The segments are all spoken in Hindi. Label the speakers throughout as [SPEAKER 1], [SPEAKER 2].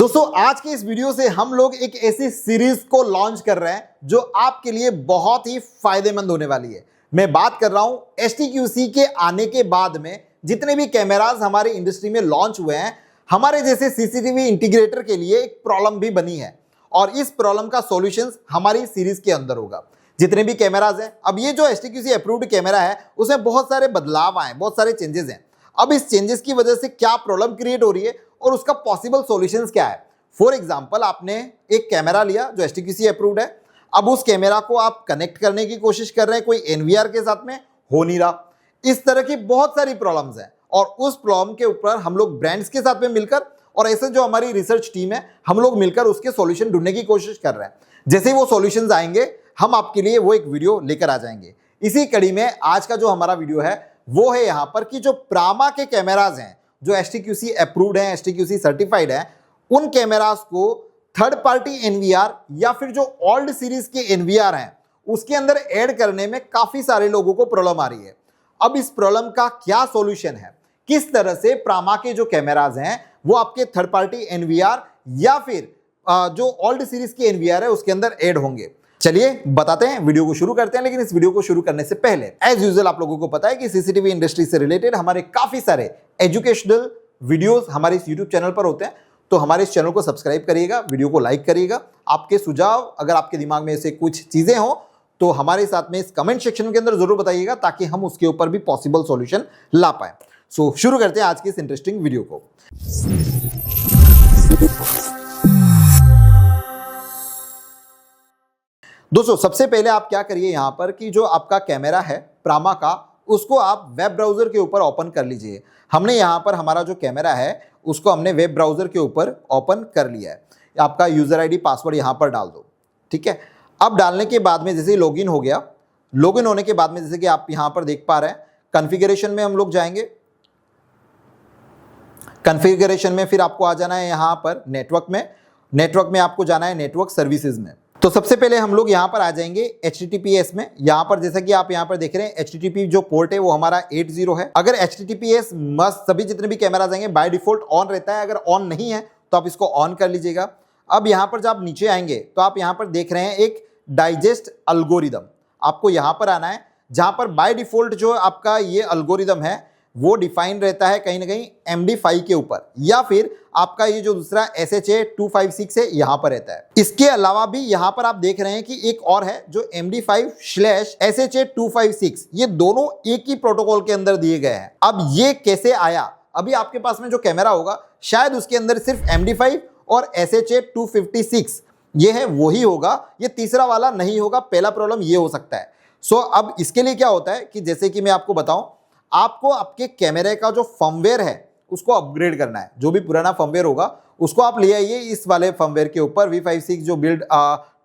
[SPEAKER 1] दोस्तों आज के इस वीडियो से हम लोग एक ऐसी सीरीज को लॉन्च कर रहे हैं जो आपके लिए बहुत ही फायदेमंद होने वाली है। मैं बात कर रहा हूं STQC के आने के बाद में जितने भी कैमरास हमारी इंडस्ट्री में लॉन्च हुए हैं, हमारे जैसे सीसीटीवी इंटीग्रेटर के लिए एक प्रॉब्लम भी बनी है और इस प्रॉब्लम का सॉल्यूशन हमारी सीरीज के अंदर होगा। जितने भी कैमराज हैं, अब ये जो STQC अप्रूव्ड कैमरा है उसमें बहुत सारे बदलाव आए, बहुत सारे चेंजेस हैं। अब इस चेंजेस की वजह से क्या प्रॉब्लम क्रिएट हो रही है और उसका पॉसिबल सॉल्यूशंस क्या है। फॉर एग्जांपल, आपने एक कैमरा लिया जो STQC अप्रूव्ड है, अब उस कैमरा को आप कनेक्ट करने की कोशिश कर रहे हैं, कोई NVR के साथ में हो नहीं रहा। इस तरह की बहुत सारी प्रॉब्लम्स हैं और उस प्रॉब्लम के ऊपर हम लोग ब्रांड्स के साथ में मिलकर और ऐसे जो हमारी रिसर्च टीम है, हम लोग मिलकर उसके सॉल्यूशन ढूंढने की कोशिश कर रहे हैं। जैसे ही वो सॉल्यूशंस आएंगे हम आपके लिए वो एक वीडियो लेकर आ जाएंगे। इसी कड़ी में आज का जो हमारा वीडियो है वो है यहाँ पर कि जो प्रामा के कैमराज हैं जो STQC अप्रूव्ड हैं, STQC सर्टिफाइड है, उन कैमरास को थर्ड पार्टी NVR या फिर जो ओल्ड सीरीज के NVR हैं उसके अंदर ऐड करने में काफी सारे लोगों को प्रॉब्लम आ रही है। अब इस प्रॉब्लम का क्या सॉल्यूशन है, किस तरह से प्रामा के जो कैमराज हैं वो आपके थर्ड पार्टी NVR या फिर जो ओल्ड सीरीज के NVR है उसके अंदर ऐड होंगे, चलिए बताते हैं, वीडियो को शुरू करते हैं। लेकिन इस वीडियो को शुरू करने से पहले एज यूजुअल आप लोगों को पता है कि सीसीटीवी इंडस्ट्री से रिलेटेड हमारे काफी सारे एजुकेशनल वीडियोस हमारे इस यूट्यूब चैनल पर होते हैं, तो हमारे इस चैनल को सब्सक्राइब करिएगा, वीडियो को लाइक करिएगा। आपके सुझाव, अगर आपके दिमाग में ऐसे कुछ चीजें हो तो हमारे साथ में इस कमेंट सेक्शन के अंदर जरूर बताइएगा ताकि हम उसके ऊपर भी पॉसिबल सॉल्यूशन ला पाए। सो शुरू करते हैं आज की इस इंटरेस्टिंग वीडियो को। दोस्तों सबसे पहले आप क्या करिए यहाँ पर कि जो आपका कैमरा है प्रामा का, उसको आप वेब ब्राउजर के ऊपर ओपन कर लीजिए। हमने यहाँ पर हमारा जो कैमरा है उसको हमने वेब ब्राउजर के ऊपर ओपन कर लिया है। आपका यूजर आईडी पासवर्ड यहाँ पर डाल दो, ठीक है। अब डालने के बाद में जैसे लॉगिन हो गया, लॉगिन होने के बाद में जैसे कि आप यहाँ पर देख पा रहे हैं, कॉन्फ़िगरेशन में हम लोग जाएंगे। कॉन्फ़िगरेशन में फिर आपको आ जाना है यहाँ पर नेटवर्क में आपको जाना है नेटवर्क सर्विसेज में। तो सबसे पहले हम लोग यहाँ पर आ जाएंगे HTTPS में। यहाँ पर जैसा कि आप यहाँ पर देख रहे हैं HTTP जो पोर्ट है वो हमारा 80 है। अगर HTTPS मस्ट सभी जितने भी कैमरा आएंगे बाय डिफॉल्ट ऑन रहता है, अगर ऑन नहीं है तो आप इसको ऑन कर लीजिएगा। अब यहाँ पर जब आप नीचे आएंगे तो आप यहाँ पर देख रहे हैं एक डाइजेस्ट अल्गोरिदम, आपको यहाँ पर आना है जहाँ पर बाय डिफॉल्ट जो आपका ये अल्गोरिदम है वो डिफाइन रहता है कहीं ना कहीं MD5 के ऊपर, या फिर आपका ये जो दूसरा SHA-256 है यहाँ पर रहता है। इसके अलावा भी यहाँ पर आप देख रहे हैं कि एक और है जो MD5/SHA-256, ये दोनों एक ही प्रोटोकॉल के अंदर दिए गए हैं। अब ये कैसे आया, अभी आपके पास में जो कैमरा होगा शायद उसके अंदर सिर्फ MD5 और SHA-256 ये है वही होगा, ये तीसरा वाला नहीं होगा। पहला प्रॉब्लम ये हो सकता है। सो अब इसके लिए क्या होता है कि जैसे कि मैं आपको बताऊं, आपको आपके कैमरे का जो फर्मवेयर है उसको अपग्रेड करना है। जो भी पुराना फर्मवेयर होगा उसको आप ले आइए इस वाले फर्मवेयर के ऊपर, V56 जो बिल्ड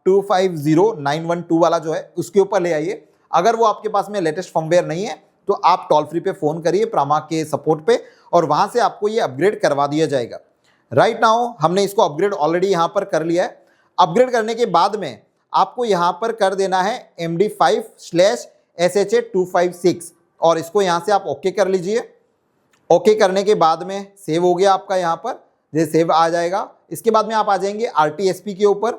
[SPEAKER 1] 250912 वाला जो है उसके ऊपर ले आइए। अगर वो आपके पास में लेटेस्ट फर्मवेयर नहीं है तो आप टोल फ्री पे फ़ोन करिए प्रामा के सपोर्ट पे और वहाँ से आपको ये अपग्रेड करवा दिया जाएगा। राइट नाउ हमने इसको अपग्रेड ऑलरेडी यहाँ पर कर लिया है। अपग्रेड करने के बाद में आपको यहाँ पर कर देना है MD5/SHA-256 और इसको यहाँ से आप ओके कर लीजिए। ओके करने के बाद में सेव हो गया आपका, यहाँ पर जैसे सेव आ जाएगा। इसके बाद में आप आ जाएंगे RTSP के ऊपर।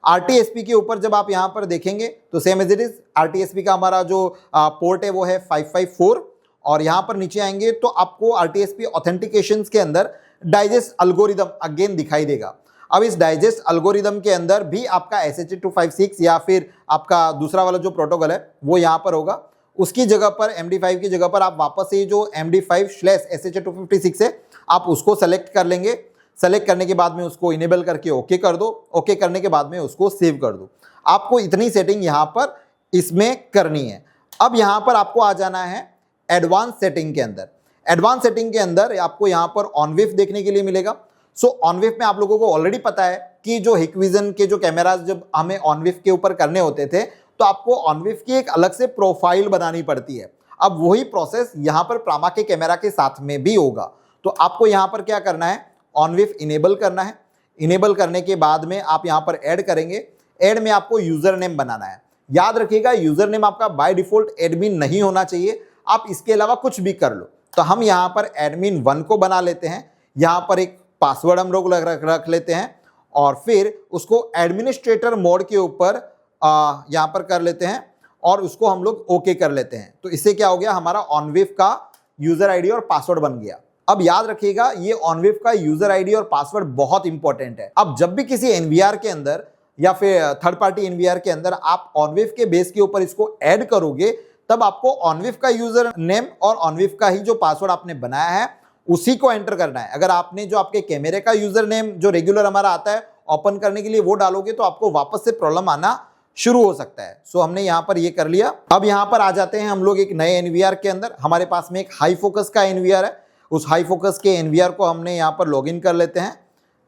[SPEAKER 1] RTSP के ऊपर जब आप यहाँ पर देखेंगे तो same as it is RTSP का हमारा जो पोर्ट है वो है 554 और यहाँ पर नीचे आएंगे तो आपको RTSP ऑथेंटिकेशन के अंदर डाइजेस्ट अल्गोरिदम अगेन दिखाई देगा। अब इस डाइजेस्ट अल्गोरिदम के अंदर भी आपका SHA-256 या फिर आपका दूसरा वाला जो प्रोटोकॉल है वो यहाँ पर होगा। उसकी जगह पर MD5 की जगह पर आप वापस से जो MD5/SHA-256 है आप उसको सेलेक्ट कर लेंगे। सेलेक्ट करने के बाद में उसको इनेबल करके ओके कर दो। ओके करने के बाद में उसको सेव कर दो। आपको इतनी सेटिंग यहाँ पर इसमें करनी है। अब यहाँ पर आपको आ जाना है एडवांस सेटिंग के अंदर। एडवांस सेटिंग के अंदर आपको यहाँ पर ऑनविफ देखने के लिए मिलेगा। सो ऑनविफ में आप लोगों को ऑलरेडी पता है कि जो हिकविजन के जो कैमराज जब हमें ऑनविफ के ऊपर करने होते थे तो आपको ऑनविफ की एक अलग से प्रोफाइल बनानी पड़ती है। अब वही प्रोसेस यहाँ पर प्रामा के कैमरा के साथ में भी होगा। तो आपको यहाँ पर क्या करना है, ऑनविफ इनेबल करना है। इनेबल करने के बाद में आप यहाँ पर ऐड करेंगे। ऐड में आपको यूजर नेम बनाना है। याद रखिएगा यूजर नेम आपका बाय डिफॉल्ट एडमिन नहीं होना चाहिए, आप इसके अलावा कुछ भी कर लो। तो हम यहाँ पर एडमिन 1 को बना लेते हैं। यहाँ पर एक पासवर्ड हम लोग रख लेते हैं और फिर उसको एडमिनिस्ट्रेटर मोड के ऊपर यहां पर कर लेते हैं और उसको हम लोग ओके कर लेते हैं। तो इससे क्या हो गया, हमारा ऑनविफ का यूजर आईडी और पासवर्ड बन गया। अब याद रखिएगा ये ऑनविफ का यूजर आईडी और पासवर्ड बहुत इंपॉर्टेंट है। अब जब भी किसी एनवीआर के अंदर या फिर थर्ड पार्टी एनवीआर के अंदर आप ऑनविफ के बेस के ऊपर इसको ऐड करोगे, तब आपको ऑनविफ का यूजर नेम और ऑनविफ का ही जो पासवर्ड आपने बनाया है उसी को एंटर करना है। अगर आपने जो आपके कैमरे का यूजर नेम जो रेगुलर हमारा आता है ओपन करने के लिए वो डालोगे तो आपको वापस से प्रॉब्लम आना शुरू हो सकता है। सो हमने यहां पर ये कर लिया। अब यहां पर आ जाते हैं हम लोग एक नए एनवीआर के अंदर। हमारे पास में एक हाई फोकस का एनवीआर है, उस हाई फोकस के एनवीआर को हमने यहां पर लॉगिन कर लेते हैं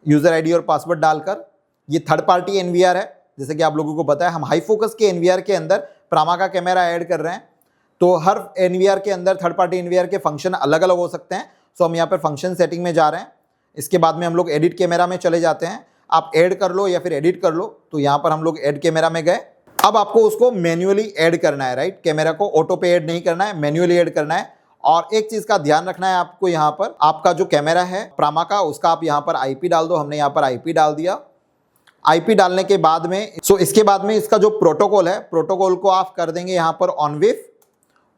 [SPEAKER 1] यूजर आईडी और पासवर्ड डालकर। ये थर्ड पार्टी एनवीआर है, जैसे कि आप लोगों को पता है हम हाई फोकस के एनवीआर के अंदर प्रामा का कैमरा ऐड कर रहे हैं। तो हर एनवीआर के अंदर थर्ड पार्टी एनवीआर के फंक्शन अलग अलग हो सकते हैं। सो हम यहाँ पर फंक्शन सेटिंग में जा रहे हैं। इसके बाद में हम लोग एडिट कैमरा में चले जाते हैं। आप ऐड कर लो या फिर एडिट कर लो। तो यहाँ पर हम लोग ऐड कैमरा में गए। अब आपको उसको मैन्युअली ऐड करना है, राइट। कैमरा को ऑटो पे ऐड नहीं करना है, मैन्युअली ऐड करना है। और एक चीज का ध्यान रखना है आपको, यहाँ पर आपका जो कैमरा है प्रामा का उसका आप यहाँ पर आईपी डाल दो। हमने यहाँ पर आईपी डाल दिया। आईपी डालने के बाद में इसके बाद में इसका जो प्रोटोकॉल है, प्रोटोकॉल को आप कर देंगे यहाँ पर ऑनविफ।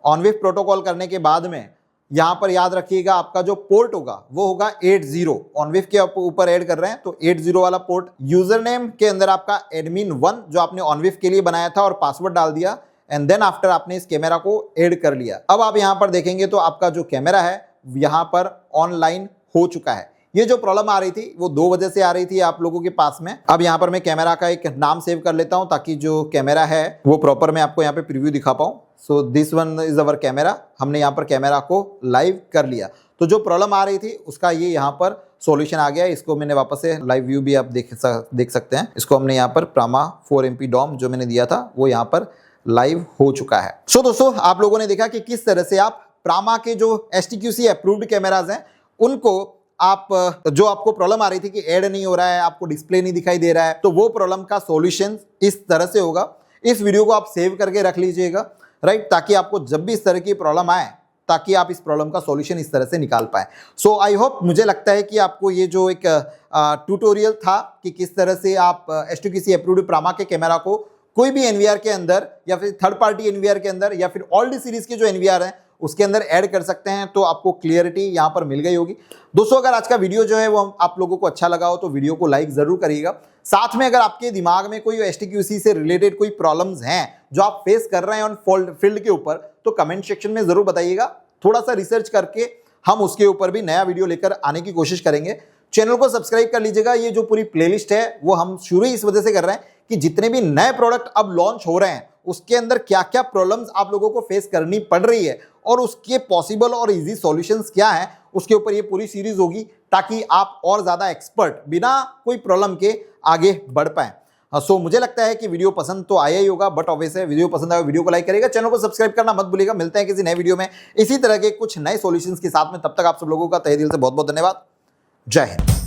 [SPEAKER 1] ऑनविफ प्रोटोकॉल करने के बाद में यहां पर याद रखिएगा आपका जो पोर्ट होगा वो होगा 80। ऑनविफ के ऊपर ऐड कर रहे हैं तो 80 वाला पोर्ट। यूजर नेम के अंदर आपका एडमिन 1 जो आपने ऑनविफ के लिए बनाया था और पासवर्ड डाल दिया एंड देन आफ्टर आपने इस कैमरा को ऐड कर लिया। अब आप यहां पर देखेंगे तो आपका जो कैमरा है यहां पर ऑनलाइन हो चुका है। ये जो प्रॉब्लम आ रही थी वो 2 वजह से आ रही थी आप लोगों के पास में। अब यहाँ पर मैं कैमरा का एक नाम सेव कर लेता हूँ ताकि जो कैमरा है वो प्रॉपर मैं आपको यहाँ पे प्रीव्यू दिखा पाऊँ। So this one is our camera. हमने यहाँ पर कैमरा को लाइव कर लिया। तो जो प्रॉब्लम आ रही थी उसका ये यहाँ पर सॉल्यूशन आ गया। इसको मैंने वापस से लाइव व्यू भी आप देख सकते हैं। इसको हमने यहाँ पर प्रामा 4MP डॉम जो मैंने दिया था वो यहाँ पर लाइव हो चुका है। सो दोस्तों आप लोगों ने देखा कि किस तरह से आप प्रामा के जो STQC अप्रूव्ड कैमराज हैं उनको आप जो आपको प्रॉब्लम आ रही थी कि ऐड नहीं हो रहा है, आपको डिस्प्ले नहीं दिखाई दे रहा है, तो वो प्रॉब्लम का सॉल्यूशन इस तरह से होगा। इस वीडियो को आप सेव करके रख लीजिएगा, राइट, ताकि आपको जब भी इस तरह की प्रॉब्लम आए ताकि आप इस प्रॉब्लम का सॉल्यूशन इस तरह से निकाल पाए। सो आई होप, मुझे लगता है कि आपको ये जो एक ट्यूटोरियल था कि किस तरह से आप STQC अप्रूव्ड प्रामा के कैमरा को कोई भी एनवीआर के अंदर या फिर थर्ड पार्टी एनवीआर के अंदर या फिर ओल्ड सीरीज के जो एनवीआर हैं उसके अंदर ऐड कर सकते हैं, तो आपको क्लियरिटी यहां पर मिल गई होगी। दोस्तों अगर आज का वीडियो जो है वो आप लोगों को अच्छा लगा हो तो वीडियो को लाइक जरूर करिएगा। साथ में अगर आपके दिमाग में कोई STQC से रिलेटेड कोई प्रॉब्लम्स हैं जो आप फेस कर रहे हैं ऑन फील्ड के ऊपर, तो कमेंट सेक्शन में जरूर बताइएगा। थोड़ा सा रिसर्च करके हम उसके ऊपर भी नया वीडियो लेकर आने की कोशिश करेंगे। चैनल को सब्सक्राइब कर लीजिएगा। ये जो पूरी प्लेलिस्ट है वो हम शुरू ही इस वजह से कर रहे हैं कि जितने भी नए प्रोडक्ट अब लॉन्च हो रहे हैं उसके अंदर क्या क्या प्रॉब्लम्स आप लोगों को फेस करनी पड़ रही है और उसके पॉसिबल और इजी सॉल्यूशंस क्या हैं, उसके ऊपर ये पूरी सीरीज होगी ताकि आप और ज्यादा एक्सपर्ट बिना कोई प्रॉब्लम के आगे बढ़ पाएं। सो मुझे लगता है कि वीडियो पसंद तो आया ही होगा, बट ऑब्वियसली वीडियो पसंद आया वीडियो को लाइक करेगा, चैनल को सब्सक्राइब करना मत भूलिएगा। मिलते हैं किसी नए वीडियो में इसी तरह के कुछ नए सॉल्यूशंस के साथ में। तब तक आप सब लोगों का तहे दिल से बहुत बहुत धन्यवाद। जय हिंद।